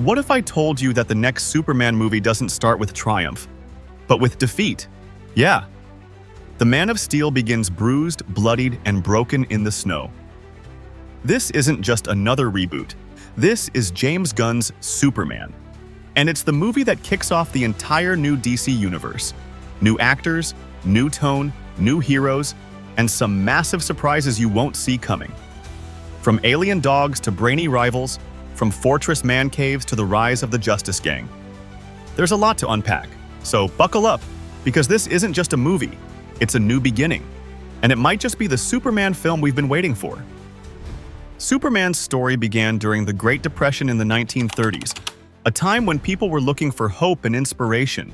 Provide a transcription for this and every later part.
What if I told you that the next Superman movie doesn't start with triumph, but with defeat? Yeah. The Man of Steel begins bruised, bloodied, and broken in the snow. This isn't just another reboot. This is James Gunn's Superman. And it's the movie that kicks off the entire new DC universe. New actors, new tone, new heroes, and some massive surprises you won't see coming. From alien dogs to brainy rivals, from fortress man caves to the rise of the Justice Gang. There's a lot to unpack, so buckle up, because this isn't just a movie, it's a new beginning. And it might just be the Superman film we've been waiting for. Superman's story began during the Great Depression in the 1930s, a time when people were looking for hope and inspiration.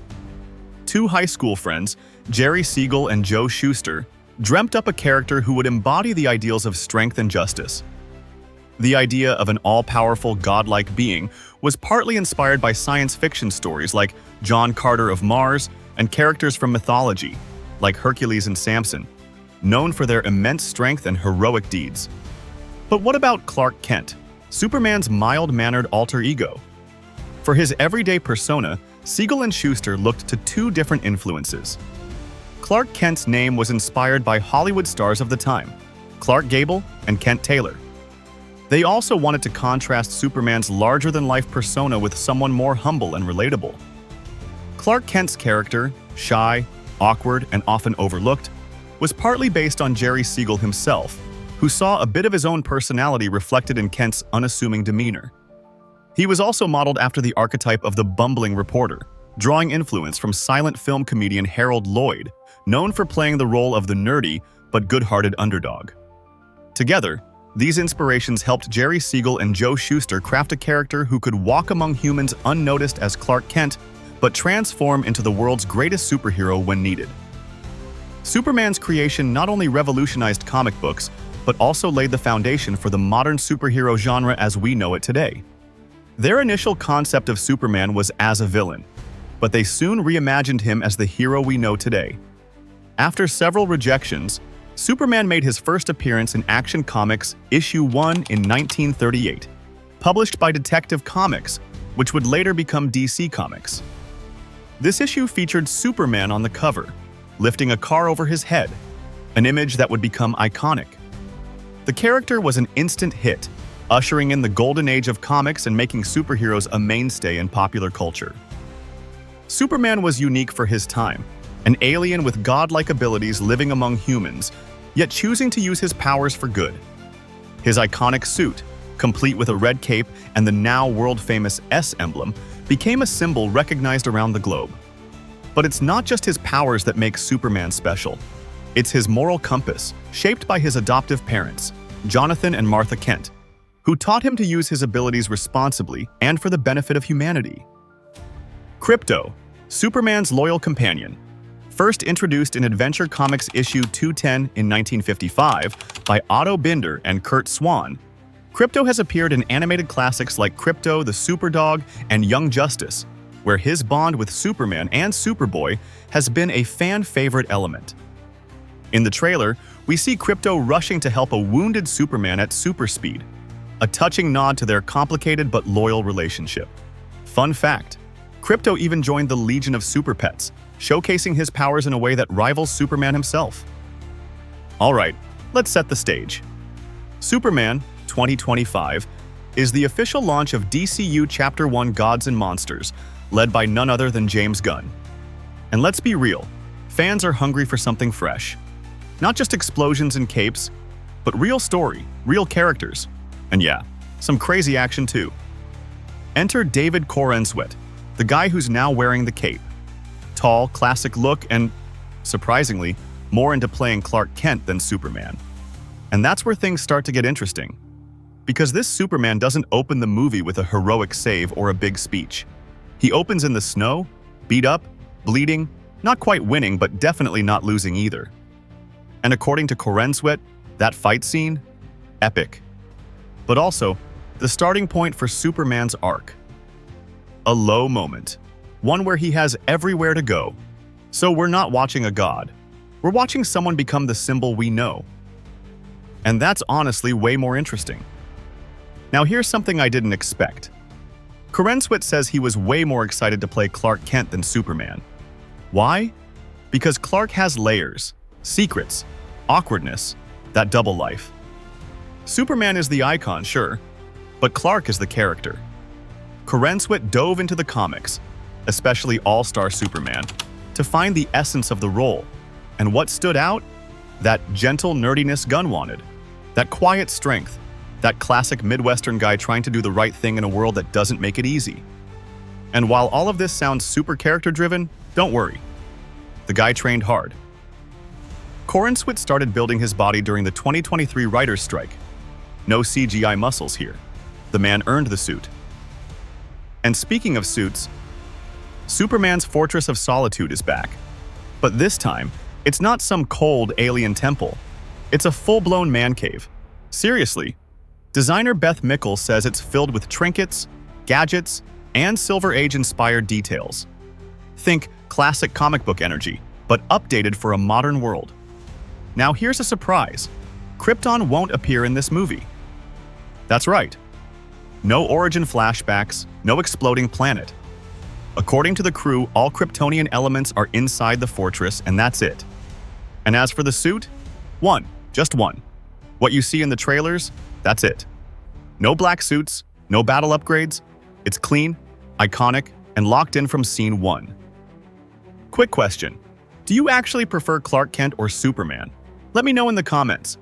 Two high school friends, Jerry Siegel and Joe Shuster, dreamt up a character who would embody the ideals of strength and justice. The idea of an all-powerful, godlike being was partly inspired by science fiction stories like John Carter of Mars and characters from mythology, like Hercules and Samson, known for their immense strength and heroic deeds. But what about Clark Kent, Superman's mild-mannered alter ego? For his everyday persona, Siegel and Shuster looked to two different influences. Clark Kent's name was inspired by Hollywood stars of the time, Clark Gable and Kent Taylor. They also wanted to contrast Superman's larger-than-life persona with someone more humble and relatable. Clark Kent's character, shy, awkward, and often overlooked, was partly based on Jerry Siegel himself, who saw a bit of his own personality reflected in Kent's unassuming demeanor. He was also modeled after the archetype of the bumbling reporter, drawing influence from silent film comedian Harold Lloyd, known for playing the role of the nerdy but good-hearted underdog. Together, these inspirations helped Jerry Siegel and Joe Shuster craft a character who could walk among humans unnoticed as Clark Kent, but transform into the world's greatest superhero when needed. Superman's creation not only revolutionized comic books, but also laid the foundation for the modern superhero genre as we know it today. Their initial concept of Superman was as a villain, but they soon reimagined him as the hero we know today. After several rejections, Superman made his first appearance in Action Comics Issue 1 in 1938, published by Detective Comics, which would later become DC Comics. This issue featured Superman on the cover, lifting a car over his head, an image that would become iconic. The character was an instant hit, ushering in the golden age of comics and making superheroes a mainstay in popular culture. Superman was unique for his time, an alien with godlike abilities living among humans, yet choosing to use his powers for good. His iconic suit, complete with a red cape and the now world-famous S emblem, became a symbol recognized around the globe. But it's not just his powers that make Superman special. It's his moral compass, shaped by his adoptive parents, Jonathan and Martha Kent, who taught him to use his abilities responsibly and for the benefit of humanity. Krypto, Superman's loyal companion. First introduced in Adventure Comics issue 210 in 1955 by Otto Binder and Kurt Swan, Krypto has appeared in animated classics like Krypto, the Superdog, and Young Justice, where his bond with Superman and Superboy has been a fan-favorite element. In the trailer, we see Krypto rushing to help a wounded Superman at super speed, a touching nod to their complicated but loyal relationship. Fun fact, Krypto even joined the Legion of Super Pets, showcasing his powers in a way that rivals Superman himself. Alright, let's set the stage. Superman 2025 is the official launch of DCU Chapter One Gods and Monsters, led by none other than James Gunn. And let's be real, fans are hungry for something fresh. Not just explosions and capes, but real story, real characters, and yeah, some crazy action too. Enter David Corenswet, the guy who's now wearing the cape. Tall, classic look, and, surprisingly, more into playing Clark Kent than Superman. And that's where things start to get interesting. Because this Superman doesn't open the movie with a heroic save or a big speech. He opens in the snow, beat up, bleeding, not quite winning, but definitely not losing either. And according to Corenswet, that fight scene? Epic. But also, the starting point for Superman's arc. A low moment. One where he has everywhere to go. So we're not watching a god. We're watching someone become the symbol we know. And that's honestly way more interesting. Now here's something I didn't expect. Corenswet says he was way more excited to play Clark Kent than Superman. Why? Because Clark has layers, secrets, awkwardness, that double life. Superman is the icon, sure, but Clark is the character. Corenswet dove into the comics, especially All-Star Superman, to find the essence of the role. And what stood out? That gentle nerdiness Gunn wanted. That quiet strength. That classic Midwestern guy trying to do the right thing in a world that doesn't make it easy. And while all of this sounds super character-driven, don't worry. The guy trained hard. Corenswet started building his body during the 2023 writer's strike. No CGI muscles here. The man earned the suit. And speaking of suits, Superman's Fortress of Solitude is back. But this time, it's not some cold alien temple. It's a full-blown man cave. Seriously. Designer Beth Mickles says it's filled with trinkets, gadgets, and Silver Age-inspired details. Think classic comic book energy, but updated for a modern world. Now here's a surprise. Krypton won't appear in this movie. That's right. No origin flashbacks, no exploding planet. According to the crew, all Kryptonian elements are inside the fortress, and that's it. And as for the suit, just one. What you see in the trailers, that's it. No black suits, no battle upgrades. It's clean, iconic, and locked in from scene 1. Quick question. Do you actually prefer Clark Kent or Superman? Let me know in the comments.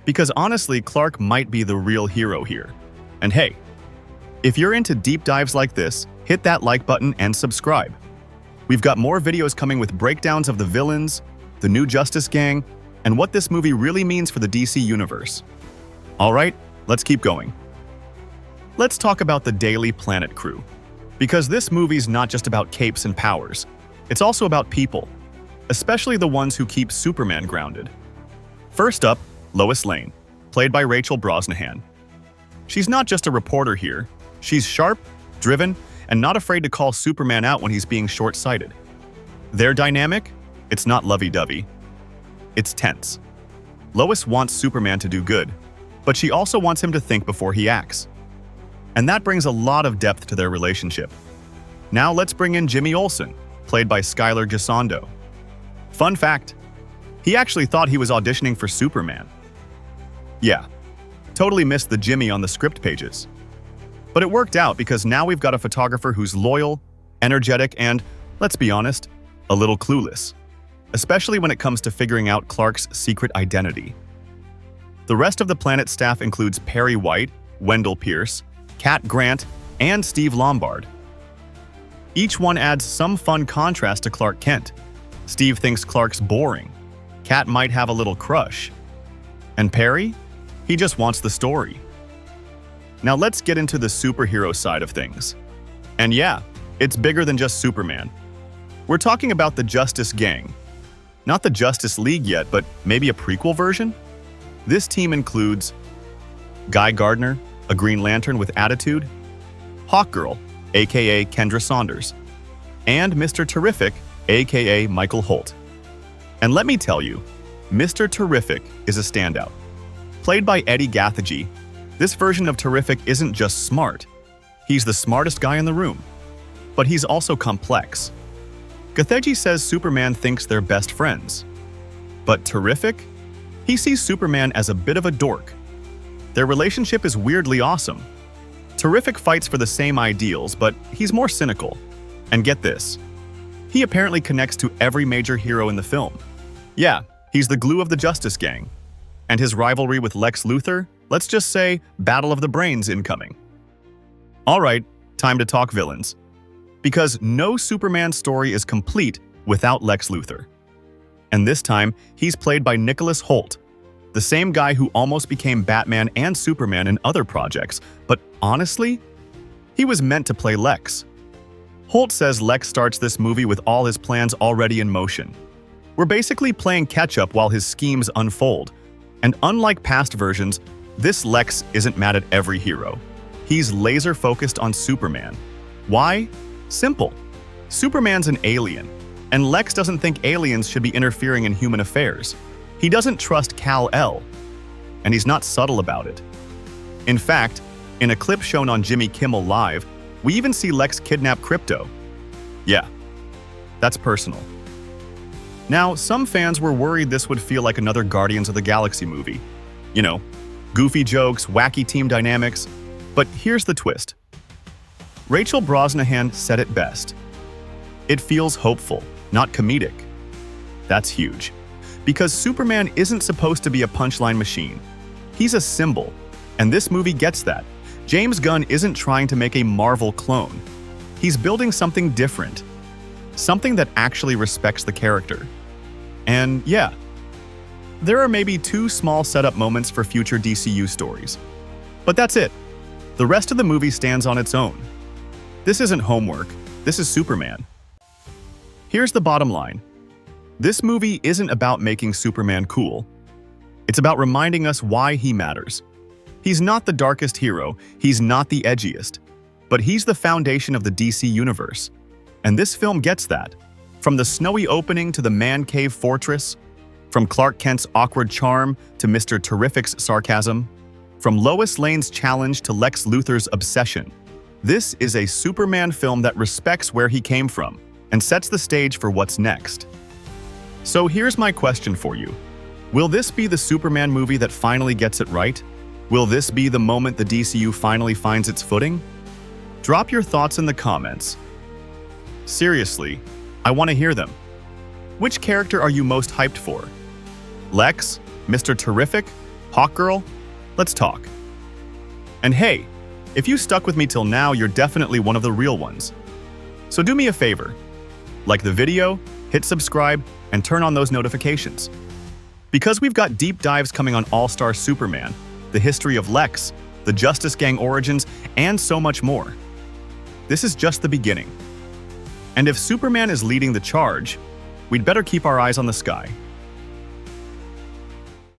Because honestly, Clark might be the real hero here. And hey, if you're into deep dives like this, hit that like button and subscribe. We've got more videos coming with breakdowns of the villains, the new Justice Gang, and what this movie really means for the DC Universe. Alright, let's keep going. Let's talk about the Daily Planet crew. Because this movie's not just about capes and powers, it's also about people, especially the ones who keep Superman grounded. First up, Lois Lane, played by Rachel Brosnahan. She's not just a reporter here, she's sharp, driven, and not afraid to call Superman out when he's being short-sighted. Their dynamic? It's not lovey-dovey. It's tense. Lois wants Superman to do good, but she also wants him to think before he acts. And that brings a lot of depth to their relationship. Now let's bring in Jimmy Olsen, played by Skylar Gisondo. Fun fact, he actually thought he was auditioning for Superman. Yeah, totally missed the Jimmy on the script pages. But it worked out because now we've got a photographer who's loyal, energetic, and, let's be honest, a little clueless. Especially when it comes to figuring out Clark's secret identity. The rest of the Planet staff includes Perry White, Wendell Pierce, Kat Grant, and Steve Lombard. Each one adds some fun contrast to Clark Kent. Steve thinks Clark's boring. Kat might have a little crush. And Perry? He just wants the story. Now let's get into the superhero side of things. And yeah, it's bigger than just Superman. We're talking about the Justice Gang. Not the Justice League yet, but maybe a prequel version? This team includes Guy Gardner, a Green Lantern with attitude, Hawkgirl, aka Kendra Saunders, and Mr. Terrific, aka Michael Holt. And let me tell you, Mr. Terrific is a standout. Played by Eddie Gathegi, this version of Terrific isn't just smart. He's the smartest guy in the room. But he's also complex. Gathegi says Superman thinks they're best friends. But Terrific? He sees Superman as a bit of a dork. Their relationship is weirdly awesome. Terrific fights for the same ideals, but he's more cynical. And get this, he apparently connects to every major hero in the film. Yeah, he's the glue of the Justice Gang. And his rivalry with Lex Luthor, let's just say, Battle of the Brains incoming. Alright, time to talk villains. Because no Superman story is complete without Lex Luthor. And this time, he's played by Nicholas Hoult, the same guy who almost became Batman and Superman in other projects, but honestly, he was meant to play Lex. Hoult says Lex starts this movie with all his plans already in motion. We're basically playing catch-up while his schemes unfold, and unlike past versions, this Lex isn't mad at every hero. He's laser-focused on Superman. Why? Simple. Superman's an alien, and Lex doesn't think aliens should be interfering in human affairs. He doesn't trust Kal-El, and he's not subtle about it. In fact, in a clip shown on Jimmy Kimmel Live, We even see Lex kidnap Krypto. Yeah, that's personal. Now, some fans were worried this would feel like another Guardians of the Galaxy movie. You know, goofy jokes, wacky team dynamics. But here's the twist. Rachel Brosnahan said it best. It feels hopeful, not comedic. That's huge. Because Superman isn't supposed to be a punchline machine. He's a symbol, and this movie gets that. James Gunn isn't trying to make a Marvel clone. He's building something different. Something that actually respects the character. And yeah, there are maybe 2 small setup moments for future DCU stories. But that's it. The rest of the movie stands on its own. This isn't homework, this is Superman. Here's the bottom line. This movie isn't about making Superman cool. It's about reminding us why he matters. He's not the darkest hero, he's not the edgiest, but he's the foundation of the DC universe. And this film gets that. From the snowy opening to the man cave fortress, from Clark Kent's awkward charm to Mr. Terrific's sarcasm, from Lois Lane's challenge to Lex Luthor's obsession. This is a Superman film that respects where he came from and sets the stage for what's next. So here's my question for you. Will this be the Superman movie that finally gets it right? Will this be the moment the DCU finally finds its footing? Drop your thoughts in the comments. Seriously, I want to hear them. Which character are you most hyped for? Lex? Mr. Terrific? Hawkgirl? Let's talk. And hey, if you stuck with me till now, you're definitely one of the real ones. So do me a favor. Like the video, hit subscribe, and turn on those notifications. Because we've got deep dives coming on All-Star Superman, the history of Lex, the Justice Gang origins, and so much more. This is just the beginning. And if Superman is leading the charge, we'd better keep our eyes on the sky.